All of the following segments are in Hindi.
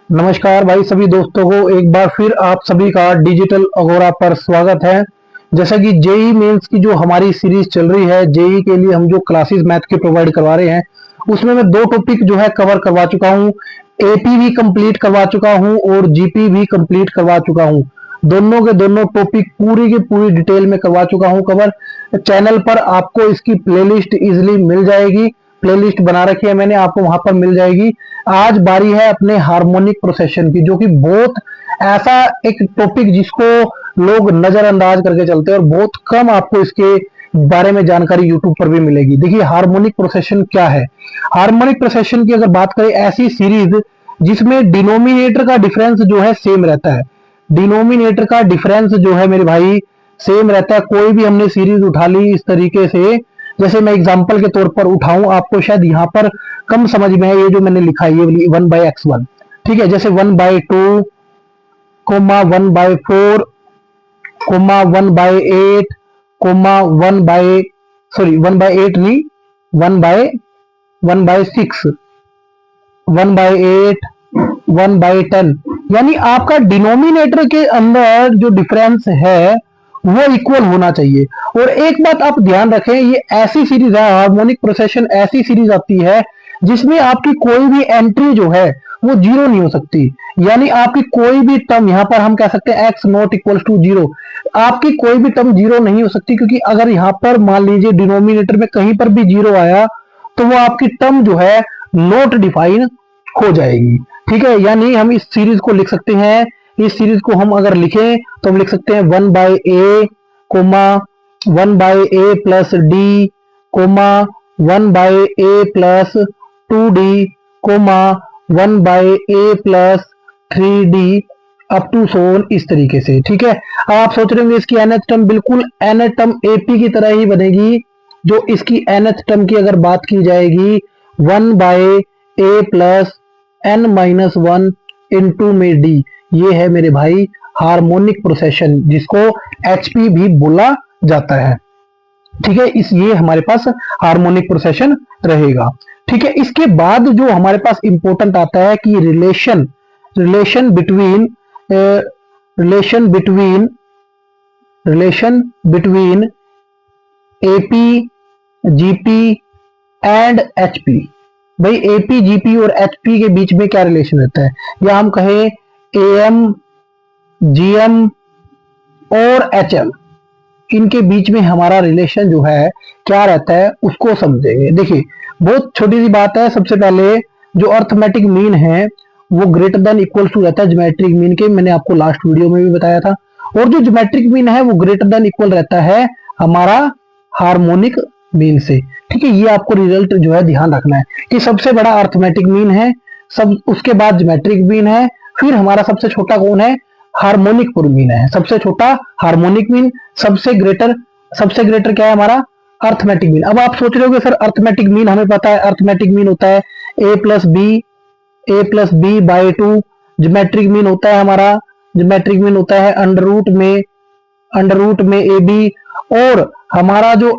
नमस्कार भाई सभी दोस्तों को एक बार फिर आप सभी का डिजिटल अगोरा पर स्वागत है। जैसा कि जेई मेंस की जो हमारी सीरीज चल रही है, जेई के लिए हम जो क्लासेस मैथ के प्रोवाइड करवा रहे हैं, उसमें मैं दो टॉपिक जो है कवर करवा चुका हूँ। एपी भी कंप्लीट करवा चुका हूँ और जीपी भी कंप्लीट करवा चुका हूँ। दोनों के दोनों टॉपिक पूरी की पूरी डिटेल में करवा चुका हूँ कवर। चैनल पर आपको इसकी प्लेलिस्ट इजिली मिल जाएगी। प्लेलिस्ट बना रखी है मैंने, आपको वहां पर मिल जाएगी। आज बारी है अपने हार्मोनिक प्रोसेशन की, जो कि बहुत ऐसा एक टॉपिक जिसको लोग नजरअंदाज करके चलते हैं और बहुत कम आपको इसके बारे में जानकारी यूट्यूब पर भी मिलेगी। देखिए हार्मोनिक प्रोसेशन क्या है। हार्मोनिक प्रोसेशन की अगर बात करें, ऐसी सीरीज जिसमें डिनोमिनेटर का डिफरेंस जो है सेम रहता है। डिनोमिनेटर का डिफरेंस जो है मेरे भाई सेम रहता है। कोई भी हमने सीरीज उठा ली इस तरीके से, जैसे मैं एग्जांपल के तौर पर उठाऊं, आपको शायद यहाँ पर कम समझ में है। ये जो मैंने लिखा है ये 1/x1, ठीक है। जैसे 1/2, कोमा 1/4, कोमा 1/8, कोमा 1/8 नहीं, 1/6, 1/8, 1/10। यानी आपका डिनोमिनेटर के अंदर जो डिफरेंस है वो इक्वल होना चाहिए। और एक बात आप ध्यान रखें, ये ऐसी सीरीज है, हार्मोनिक प्रोसेशन ऐसी सीरीज आती है जिसमें आपकी कोई भी एंट्री जो है वो जीरो नहीं हो सकती। यानी आपकी कोई भी टर्म, यहां पर हम कह सकते हैं x not equal to zero, आपकी कोई भी टर्म जीरो नहीं हो सकती। क्योंकि अगर यहां पर मान लीजिए डिनोमिनेटर में कहीं पर भी जीरो आया तो वो आपकी टर्म जो है नॉट डिफाइन हो जाएगी, ठीक है। यानी हम इस सीरीज को लिख सकते हैं, इस सीरीज को हम अगर लिखें तो हम लिख सकते हैं 1/a, comma 1/a plus D, comma 1/a plus 2d, comma 1/a plus 3d, up to so on, इस तरीके से, ठीक है। अब आप सोच रहे होंगे इसकी nth टर्म बिल्कुल nth टर्म एपी की तरह ही बनेगी। जो इसकी nth टर्म की अगर बात की जाएगी, 1/a प्लस n-1 इंटू में डी, ये है मेरे भाई हार्मोनिक प्रोसेशन, जिसको एचपी भी बोला जाता है, ठीक है। इस ये हमारे पास हार्मोनिक प्रोसेशन रहेगा, ठीक है। इसके बाद जो हमारे पास इंपॉर्टेंट आता है कि relation relation between relation between AP, GP and HP. भाई एपी, जीपी और एचपी के बीच में क्या रिलेशन रहता है, या हम कहें एएम, जीएम और एचएम, इनके बीच में हमारा रिलेशन जो है क्या रहता है उसको समझेंगे। देखिए बहुत छोटी सी बात है। सबसे पहले जो अर्थमेटिक मीन है वो ग्रेटर देन इक्वल टू रहता है ज्योमेट्रिक मीन के, मैंने आपको लास्ट वीडियो में भी बताया था। और जो ज्योमेट्रिक मीन है वो ग्रेटर देन इक्वल रहता है हमारा हार्मोनिक मीन से, ठीक है। ये आपको रिजल्ट जो है ध्यान रखना है कि सबसे बड़ा अर्थमेटिक मीन है, सब उसके बाद ज्योमेट्रिक मीन है, फिर हमारा सबसे छोटा कौन है, हार्मोनिक मीन है। सबसे छोटा हार्मोनिक मीन, सबसे ग्रेटर क्या है हमारा अर्थमेटिक मीन। अब आप सोच रहे हो सर अर्थमेटिक मीन हमें पता है, अर्थमेटिक मीन होता है a+b/2। ज्योमेट्रिक मीन होता है हमारा, ज्योमेट्रिक मीन होता है अंडर रूट में ab। और हमारा जो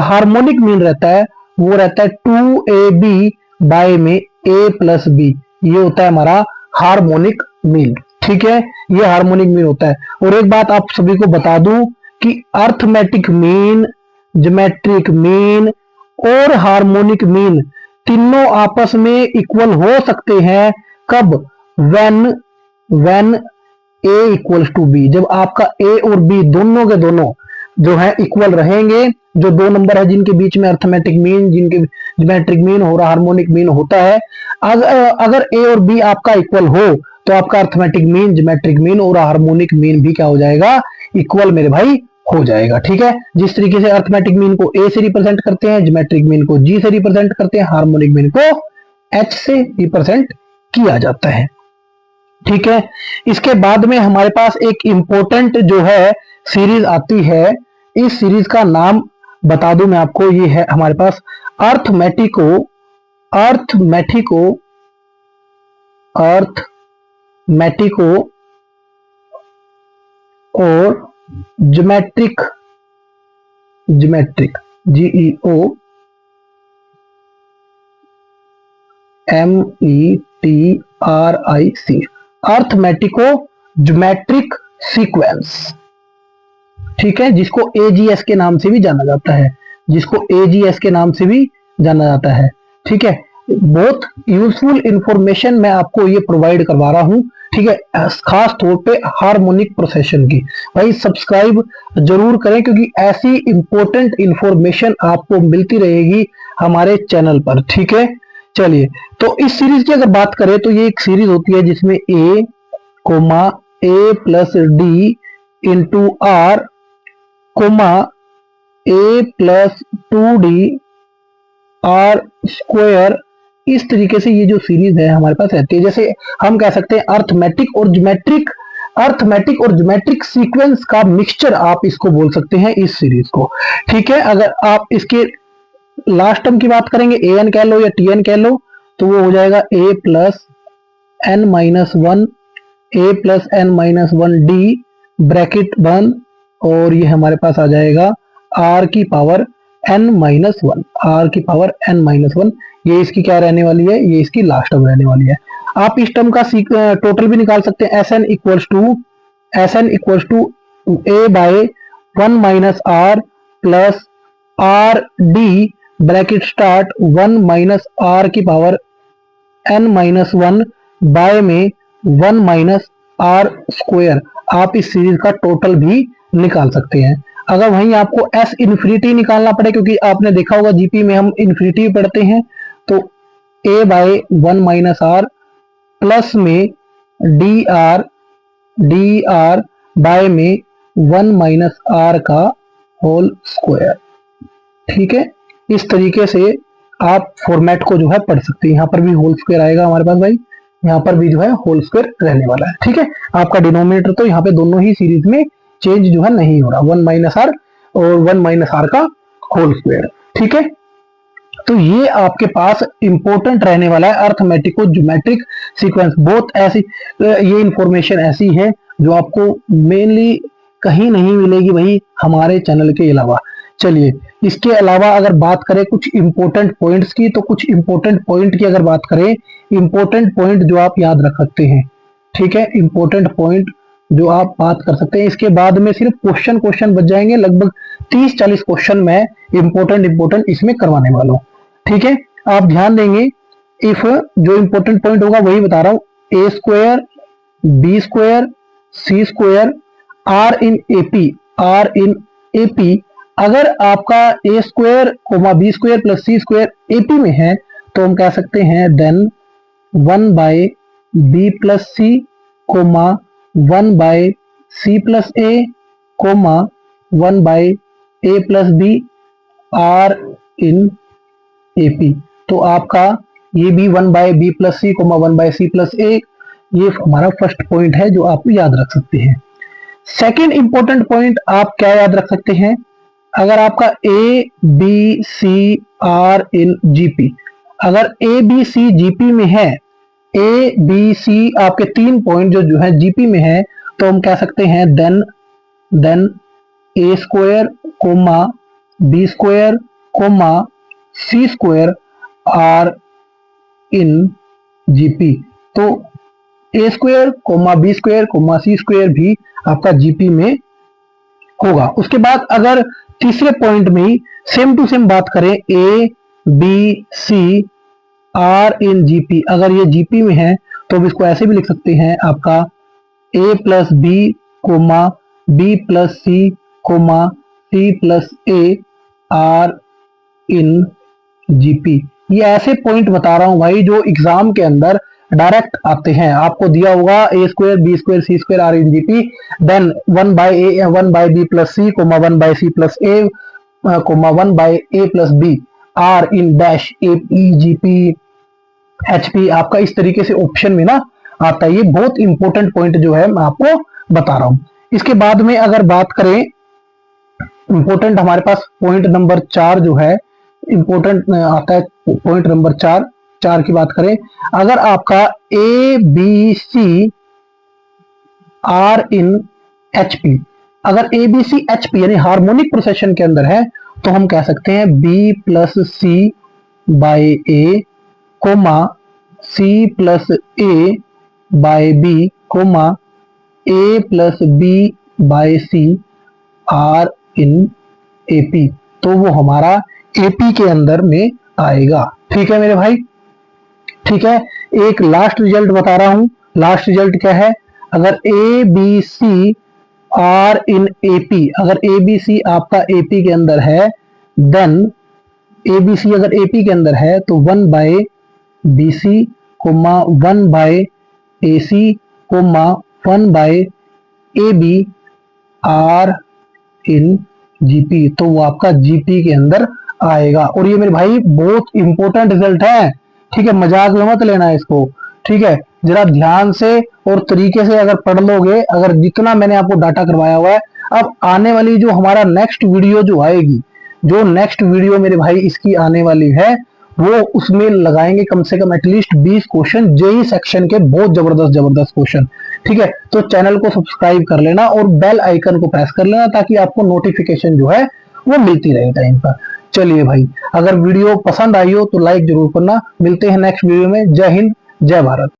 हार्मोनिक मीन रहता है वो रहता है 2ab बाय में a+b, ये होता है हमारा हार्मोनिक मीन, ठीक है। ये हार्मोनिक मीन होता है। और एक बात आप सभी को बता दूं कि अर्थमेटिक मीन, ज्योमेट्रिक मीन और हार्मोनिक मीन तीनों आपस में इक्वल हो सकते हैं। कब, when a equals to b, जब आपका a और b दोनों के दोनों जो है इक्वल रहेंगे। जो दो नंबर है जिनके बीच में अर्थमेटिक मीन, जिनके ज्योमेट्रिक मीन और हार्मोनिक मीन होता है, अगर a और b आपका इक्वल हो तो आपका अर्थमेटिक मीन, ज्योमेट्रिक मीन और हार्मोनिक मीन भी क्या हो जाएगा, इक्वल मेरे भाई हो जाएगा, ठीक है। जिस तरीके से अर्थमेटिक मीन को a से रिप्रेजेंट करते हैं, ज्योमेट्रिक मीन को g से रिप्रेजेंट करते हैं, हार्मोनिक मीन को h से रिप्रेजेंट किया जाता है, ठीक है। इसके बाद में हमारे पास एक इंपॉर्टेंट जो है सीरीज आती है। इस सीरीज का नाम बता दूं मैं आपको, ये है हमारे पास अर्थमेटिको और ज्योमेट्रिक ARIC, अर्थमेटिको ज्योमेट्रिक सीक्वेंस, ठीक है, जिसको AGS के नाम से भी जाना जाता है, जिसको AGS के नाम से भी जाना जाता है, ठीक है। बहुत यूजफुल इंफॉर्मेशन मैं आपको ये प्रोवाइड करवा रहा हूं, ठीक है, खास तौर पे हार्मोनिक प्रोसेशन की। भाई सब्सक्राइब जरूर करें, क्योंकि ऐसी इंपॉर्टेंट इंफॉर्मेशन आपको मिलती रहेगी हमारे चैनल पर, ठीक है। चलिए, तो इस सीरीज की अगर बात करें तो ये एक सीरीज होती है जिसमें A, A plus D into R, A plus 2D R square, इस तरीके से ये जो सीरीज है हमारे पास रहती है। जैसे हम कह सकते हैं अर्थमेटिक और ज्योमेट्रिक सीक्वेंस का मिक्सचर आप इसको बोल सकते हैं, इस सीरीज को, ठीक है। अगर आप इसके लास्ट टर्म की बात करेंगे, AN कह लो या TN कह लो, तो वो हो जाएगा A plus N minus 1, A plus N minus 1D bracket बंद, और ये हमारे पास आ जाएगा R की पावर N माइनस 1, R की पावर N माइनस 1। ये इसकी क्या रहने वाली है, ये इसकी लास्ट टर्म रहने वाली है। आप इस टर्म का टोटल भी निकाल सकते हैं। SN equals to A by 1 minus R plus RD bracket start 1 minus R की पावर N माइनस 1 बाय में 1 माइनस R स्क्वायर। आप इस सीरीज का टोटल भी निकाल सकते हैं। अगर वहीं आपको S इन्फिनिटी निकालना पड़े, क्योंकि आपने देखा होगा जीपी में हम इन्फिनिटी पढ़ते हैं, तो A by 1 minus R plus में DR बाय में 1 माइनस R का होल स्क्वायर, ठीक है। इस तरीके से आप फॉर्मेट को जो है पढ़ सकते हैं। यहाँ पर भी होल स्क्वायर आएगा हमारे पास भाई, यहाँ पर भी जो है होल स्क्वायर रहने वाला है, ठीक है। आपका डिनोमिनेटर तो यहाँ पे दोनों ही सीरीज में चेंज जो है नहीं हो रहा, 1 माइनस R और 1 माइनस R का होल स्क्वायर, ठीक है। तो ये आपके पास इंपॉर्टेंट रहने वाला है अर्थमेटिको ज्योमेट्रिक सीक्वेंस। बहुत ऐसी ये इंफॉर्मेशन ऐसी है जो आपको मेनली कहीं नहीं मिलेगी भाई हमारे चैनल के अलावा। चलिए, इसके अलावा अगर बात करें कुछ इंपॉर्टेंट पॉइंट्स की, तो कुछ इंपॉर्टेंट पॉइंट की अगर बात करें, इंपॉर्टेंट पॉइंट जो आप याद रख सकते हैं, ठीक है, इंपॉर्टेंट पॉइंट जो आप बात कर सकते हैं। इसके बाद में सिर्फ क्वेश्चन बच जाएंगे, लगभग 30-40 क्वेश्चन मैं इंपॉर्टेंट इसमें करवाने वाला हूं, ठीक है। आप ध्यान देंगे, इफ जो इंपॉर्टेंट पॉइंट होगा वही बता रहा हूं, A square B square C square R in AP, अगर आपका A square B square plus C square AP में है, तो हम कह सकते हैं then 1 by B plus C, 1 by C plus A, 1 by A plus B R in AP। तो आपका ये भी 1 by B plus C, 1 by C plus A, ये हमारा फर्स्ट पॉइंट है जो आप याद रख सकते हैं। सेकेंड इंपॉर्टेंट पॉइंट आप क्या याद रख सकते हैं, अगर आपका A B C R in GP, अगर A B C GP में है, A B C आपके 3 पॉइंट जो है GP में है, तो हम कह सकते हैं then A square B square C square R in GP। तो A square B square C square भी आपका GP में होगा। उसके बाद अगर तीसरे पॉइंट में ही सेम टू सेम बात करें, A B C R in GP, अगर ये GP में है तो अब इसको ऐसे भी लिख सकते हैं, आपका A plus B B plus C C plus A R in GP। ये ऐसे पॉइंट बता रहा हूं भाई जो एग्जाम के अंदर डायरेक्ट आते हैं। आपको दिया होगा A square B square C square R in GP, then 1 by A 1 by B plus C, 1 by C plus A, 1 by A plus B R in dash AP GP HP। आपका इस तरीके से ऑप्शन में ना आता है। ये बहुत इंपॉर्टेंट पॉइंट जो है मैं आपको बता रहा हूं। इसके बाद में अगर बात करें, इंपॉर्टेंट हमारे पास पॉइंट नंबर 4 जो है इंपॉर्टेंट आता है, पॉइंट नंबर 4 की बात करें, अगर आपका A B C R in HP, अगर A B C HP यानी हार्मोनिक प्रोसेशन के अंदर है, तो हम कह सकते हैं B plus C by A, C plus A by B comma A plus B by C R in AP, तो वो हमारा एपी के अंदर में आएगा। ठीक है मेरे भाई, ठीक है। एक लास्ट रिजल्ट बता रहा हूं। लास्ट रिजल्ट क्या है, अगर A B C R in AP, अगर ए बी सी आपका एपी के अंदर है, देन ए बी सी अगर एपी के अंदर है तो 1 by B C comma 1 by A C comma 1 by A B R in GP, तो वो आपका जीपी के अंदर आएगा। और ये मेरे भाई बहुत इंपॉर्टेंट रिजल्ट है, ठीक है, मजाक में मत लेना इसको, ठीक है। जरा ध्यान से और तरीके से अगर पढ़ लोगे, अगर जितना मैंने आपको डाटा करवाया हुआ है, अब आने वाली जो हमारा नेक्स्ट वीडियो जो आएगी, जो नेक्स्ट वीडियो मेरे भाई इसकी आने वाली है, वो उसमें लगाएंगे कम से कम एटलीस्ट 20 क्वेश्चन जेई सेक्शन के, बहुत जबरदस्त जबरदस्त क्वेश्चन, ठीक है। तो चैनल को सब्सक्राइब कर लेना और बेल आइकन को प्रेस कर लेना ताकि आपको नोटिफिकेशन जो है वो मिलती रहे टाइम पर। चलिए भाई, अगर वीडियो पसंद आई हो तो लाइक जरूर करना। मिलते हैं नेक्स्ट वीडियो में। जय हिंद, जय भारत।